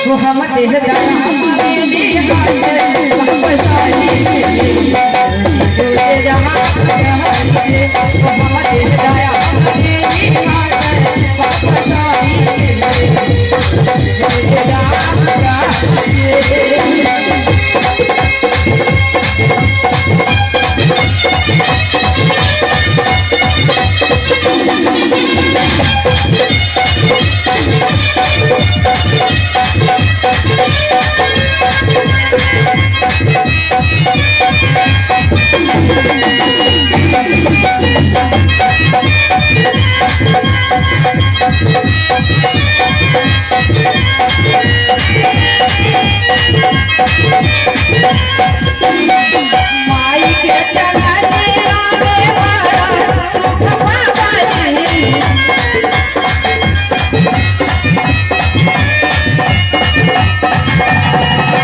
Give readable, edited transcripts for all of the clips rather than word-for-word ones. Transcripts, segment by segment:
मोहम्मद माई के चढ़ाने आवे बड़ा सुख पावाली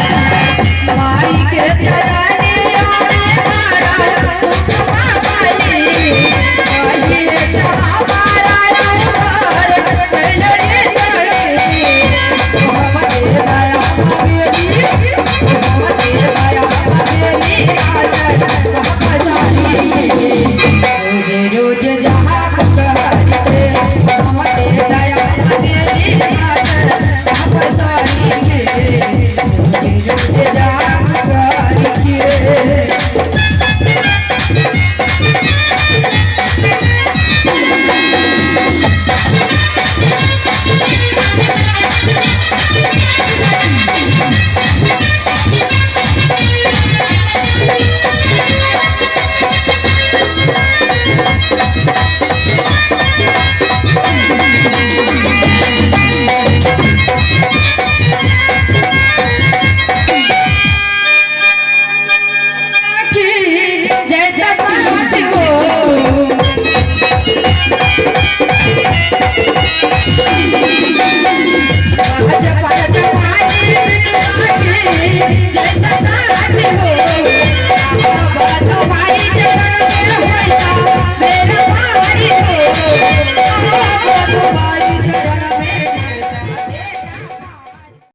माई के चढ़ाने आवे बड़ा सुख पावाली कहिए हमारा ऊपर चलने सके मोहम्मद दया मेरी मोहम्मद दया रोज रोज जहाँ करते मोहम्मद दया मेरी